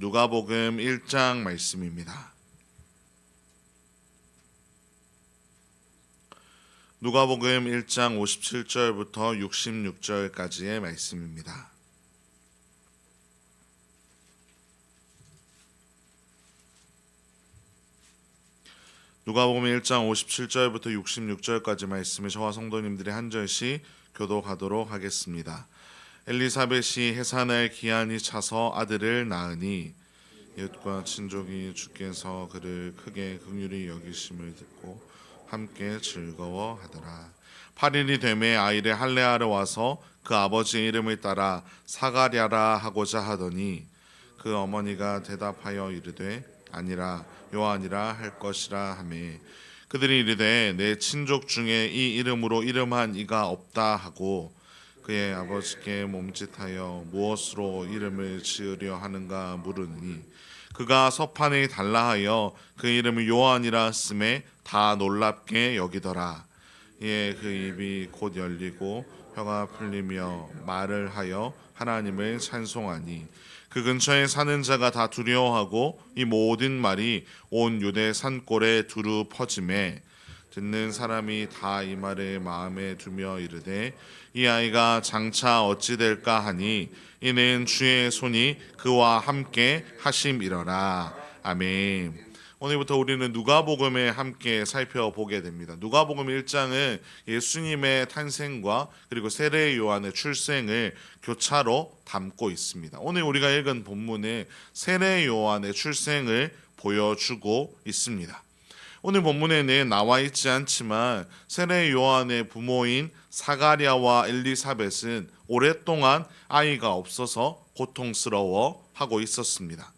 누가복음 1장 말씀입니다. 누가복음 1장 57절부터 66절까지의 말씀입니다. 누가복음 1장 57절부터 66절까지 말씀을 저와 성도님들이 한 절씩 교독하도록 하겠습니다. 엘리사벳이 해산할 기한이 차서 아들을 낳으니 이웃과 친족이 주께서 그를 크게 긍휼히 여기심을 듣고 함께 즐거워하더라. 8일이 되매 아이를 할례하러 와서 그 아버지의 이름을 따라 사가랴라 하고자 하더니 그 어머니가 대답하여 이르되 아니라 요한이라 할 것이라 하매 그들이 이르되 내 친족 중에 이 이름으로 이름한 이가 없다 하고 그의 아버지께 몸짓하여 무엇으로 이름을 지으려 하는가 물으니 그가 서판에 달라하여 그 이름을 요한이라 쓰매 다 놀랍게 여기더라. 이에 그 입이 곧 열리고 혀가 풀리며 말을 하여 하나님을 찬송하니 그 근처에 사는 자가 다 두려워하고 이 모든 말이 온 유대 산골에 두루 퍼지매 듣는 사람이 다 이 말을 마음에 두며 이르되 이 아이가 장차 어찌 될까 하니 이는 주의 손이 그와 함께 하심이러라. 아멘. 오늘부터 우리는 누가복음에 함께 살펴보게 됩니다. 누가복음 1장은 예수님의 탄생과 그리고 세례 요한의 출생을 교차로 담고 있습니다. 오늘 우리가 읽은 본문은 세례 요한의 출생을 보여주고 있습니다. 오늘 본문에는 나와 있지 않지만 세례 요한의 부모인 사가랴와 엘리사벳은 오랫동안 아이가 없어서 고통스러워하고 있었습니다.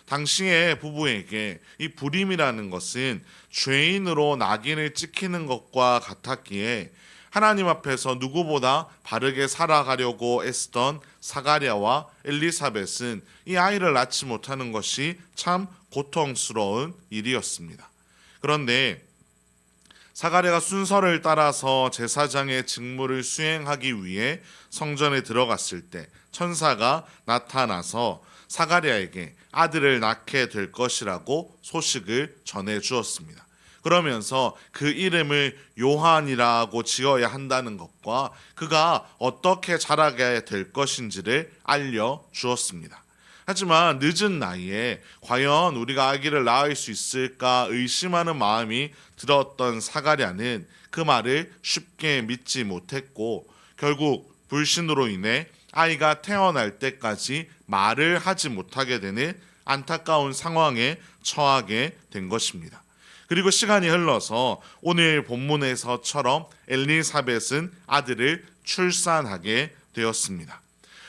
당시의 부부에게 이 불임이라는 것은 죄인으로 낙인을 찍히는 것과 같았기에 하나님 앞에서 누구보다 바르게 살아가려고 애쓰던 사가랴와 엘리사벳은 이 아이를 낳지 못하는 것이 참 고통스러운 일이었습니다. 그런데 사가랴가 순서를 따라서 제사장의 직무를 수행하기 위해 성전에 들어갔을 때 천사가 나타나서 사가랴에게 아들을 낳게 될 것이라고 소식을 전해 주었습니다. 그러면서 그 이름을 요한이라고 지어야 한다는 것과 그가 어떻게 자라게 될 것인지를 알려 주었습니다. 하지만 늦은 나이에 과연 우리가 아기를 낳을 수 있을까 의심하는 마음이 들었던 사가랴는 그 말을 쉽게 믿지 못했고 결국 불신으로 인해 아이가 태어날 때까지 말을 하지 못하게 되는 안타까운 상황에 처하게 된 것입니다. 그리고 시간이 흘러서 오늘 본문에서처럼 엘리사벳은 아들을 출산하게 되었습니다.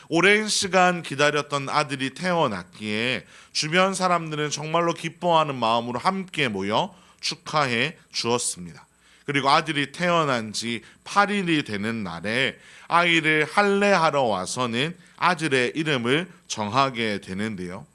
오랜 시간 기다렸던 아들이 태어났기에 주변 사람들은 정말로 기뻐하는 마음으로 함께 모여 축하해 주었습니다. 그리고 아들이 태어난 지 8일이 되는 날에 아이를 할례하러 와서는 아들의 이름을 정하게 되는데요.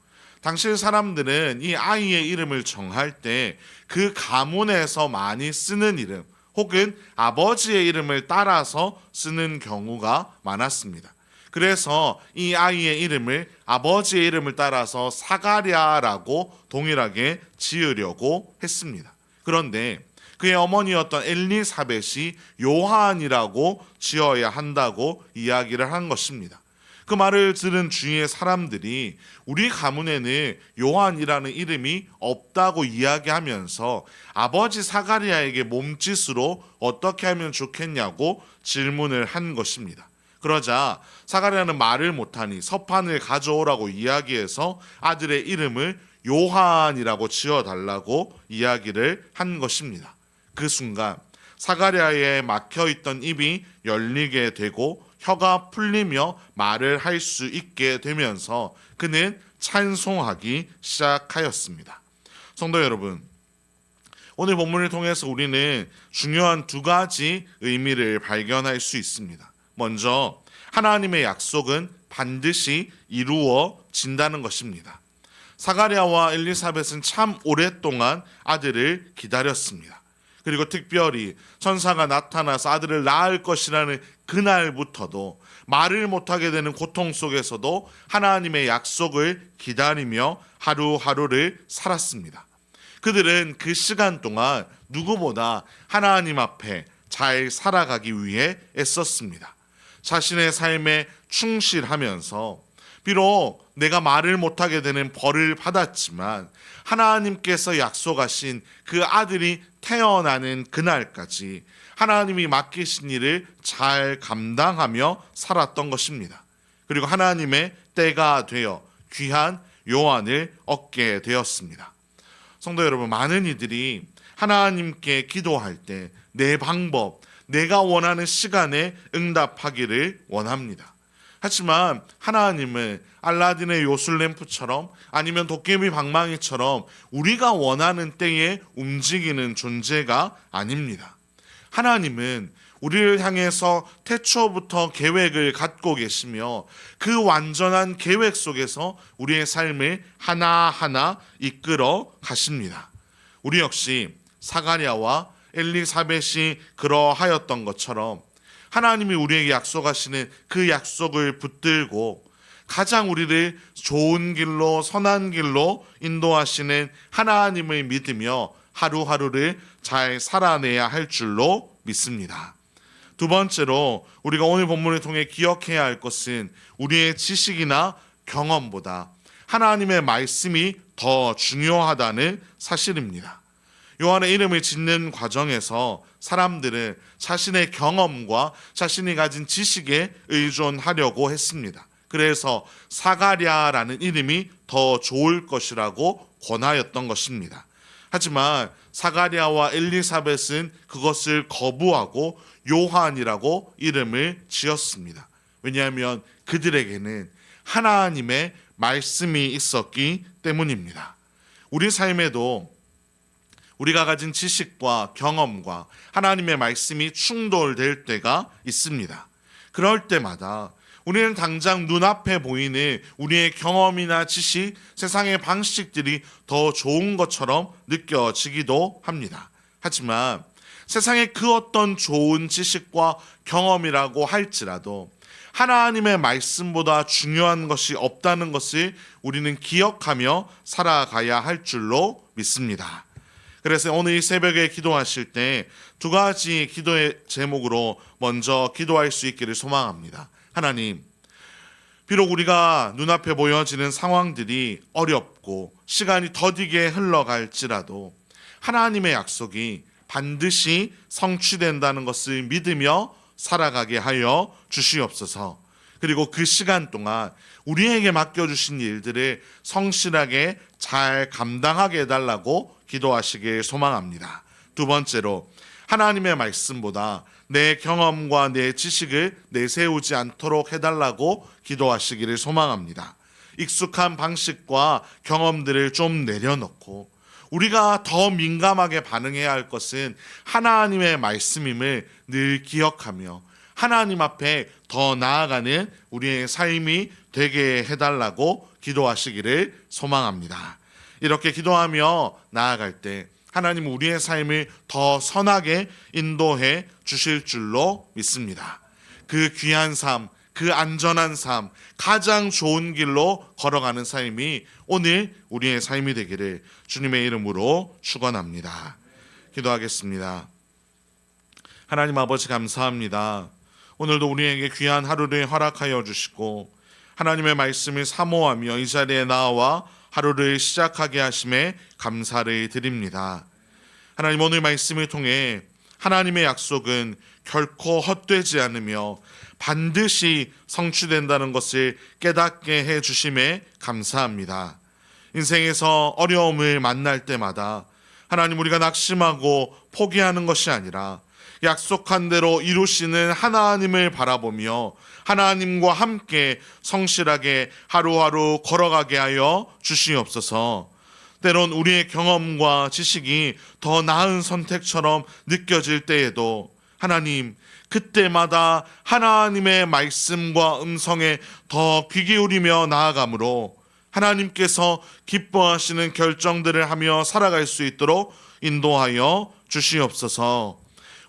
당시 사람들은 이 아이의 이름을 정할 때 그 가문에서 많이 쓰는 이름 혹은 아버지의 이름을 따라서 쓰는 경우가 많았습니다. 그래서 이 아이의 이름을 아버지의 이름을 따라서 사가랴라고 동일하게 지으려고 했습니다. 그런데 그의 어머니였던 엘리사벳이 요한이라고 지어야 한다고 이야기를 한 것입니다. 그 말을 들은 주위의 사람들이 우리 가문에는 요한이라는 이름이 없다고 이야기하면서 아버지 사가랴에게 몸짓으로 어떻게 하면 좋겠냐고 질문을 한 것입니다. 그러자 사가랴는 말을 못하니 서판을 가져오라고 이야기해서 아들의 이름을 요한이라고 지어달라고 이야기를 한 것입니다. 그 순간 사가랴의 막혀있던 입이 열리게 되고 혀가 풀리며 말을 할 수 있게 되면서 그는 찬송하기 시작하였습니다. 성도 여러분, 오늘 본문을 통해서 우리는 중요한 두 가지 의미를 발견할 수 있습니다. 먼저 하나님의 약속은 반드시 이루어진다는 것입니다. 사가랴와 엘리사벳은 참 오랫동안 아들을 기다렸습니다. 그리고 특별히 천사가 나타나서 아들을 낳을 것이라는 그날부터도 말을 못하게 되는 고통 속에서도 하나님의 약속을 기다리며 하루하루를 살았습니다. 그들은 그 시간 동안 누구보다 하나님 앞에 잘 살아가기 위해 애썼습니다. 자신의 삶에 충실하면서 비록 내가 말을 못하게 되는 벌을 받았지만 하나님께서 약속하신 그 아들이 태어나는 그날까지 하나님이 맡기신 일을 잘 감당하며 살았던 것입니다. 그리고 하나님의 때가 되어 귀한 요한을 얻게 되었습니다. 성도 여러분, 많은 이들이 하나님께 기도할 때 내 방법, 내가 원하는 시간에 응답하기를 원합니다. 하지만 하나님은 알라딘의 요술램프처럼 아니면 도깨비 방망이처럼 우리가 원하는 때에 움직이는 존재가 아닙니다. 하나님은 우리를 향해서 태초부터 계획을 갖고 계시며 그 완전한 계획 속에서 우리의 삶을 하나하나 이끌어 가십니다. 우리 역시 사가랴와 엘리사벳이 그러하였던 것처럼 하나님이 우리에게 약속하시는 그 약속을 붙들고 가장 우리를 좋은 길로, 선한 길로 인도하시는 하나님을 믿으며 하루하루를 잘 살아내야 할 줄로 믿습니다. 두 번째로 우리가 오늘 본문을 통해 기억해야 할 것은 우리의 지식이나 경험보다 하나님의 말씀이 더 중요하다는 사실입니다. 요한의 이름을 짓는 과정에서 사람들은 자신의 경험과 자신이 가진 지식에 의존하려고 했습니다. 그래서 사가랴라는 이름이 더 좋을 것이라고 권하였던 것입니다. 하지만 사가랴와 엘리사벳은 그것을 거부하고 요한이라고 이름을 지었습니다. 왜냐하면 그들에게는 하나님의 말씀이 있었기 때문입니다. 우리 삶에도 우리가 가진 지식과 경험과 하나님의 말씀이 충돌될 때가 있습니다. 그럴 때마다 우리는 당장 눈앞에 보이는 우리의 경험이나 지식, 세상의 방식들이 더 좋은 것처럼 느껴지기도 합니다. 하지만 세상의 그 어떤 좋은 지식과 경험이라고 할지라도 하나님의 말씀보다 중요한 것이 없다는 것을 우리는 기억하며 살아가야 할 줄로 믿습니다. 그래서 오늘 이 새벽에 기도하실 때 두 가지 기도의 제목으로 먼저 기도할 수 있기를 소망합니다. 하나님, 비록 우리가 눈앞에 보여지는 상황들이 어렵고 시간이 더디게 흘러갈지라도 하나님의 약속이 반드시 성취된다는 것을 믿으며 살아가게 하여 주시옵소서. 그리고 그 시간 동안 우리에게 맡겨주신 일들을 성실하게 잘 감당하게 해달라고 기도하시길 소망합니다. 두 번째로 하나님의 말씀보다 내 경험과 내 지식을 내세우지 않도록 해달라고 기도하시기를 소망합니다. 익숙한 방식과 경험들을 좀 내려놓고 우리가 더 민감하게 반응해야 할 것은 하나님의 말씀임을 늘 기억하며 하나님 앞에 더 나아가는 우리의 삶이 되게 해달라고 기도하시기를 소망합니다. 이렇게 기도하며 나아갈 때 하나님 우리의 삶을 더 선하게 인도해 주실 줄로 믿습니다. 그 귀한 삶, 그 안전한 삶, 가장 좋은 길로 걸어가는 삶이 오늘 우리의 삶이 되기를 주님의 이름으로 축원합니다. 기도하겠습니다. 하나님 아버지 감사합니다. 오늘도 우리에게 귀한 하루를 허락하여 주시고 하나님의 말씀을 사모하며 이 자리에 나와 하루를 시작하게 하심에 감사를 드립니다. 하나님 오늘 말씀을 통해 하나님의 약속은 결코 헛되지 않으며 반드시 성취된다는 것을 깨닫게 해 주심에 감사합니다. 인생에서 어려움을 만날 때마다 하나님 우리가 낙심하고 포기하는 것이 아니라 약속한 대로 이루시는 하나님을 바라보며 하나님과 함께 성실하게 하루하루 걸어가게 하여 주시옵소서. 때론 우리의 경험과 지식이 더 나은 선택처럼 느껴질 때에도 하나님 그때마다 하나님의 말씀과 음성에 더 귀 기울이며 나아가므로 하나님께서 기뻐하시는 결정들을 하며 살아갈 수 있도록 인도하여 주시옵소서.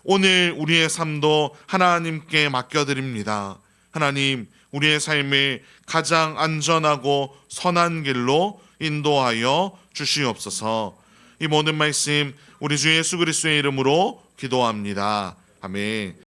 오늘 우리의 삶도 하나님께 맡겨드립니다. 하나님, 우리의 삶을 가장 안전하고 선한 길로 인도하여 주시옵소서. 이 모든 말씀 우리 주 예수 그리스도의 이름으로 기도합니다. 아멘.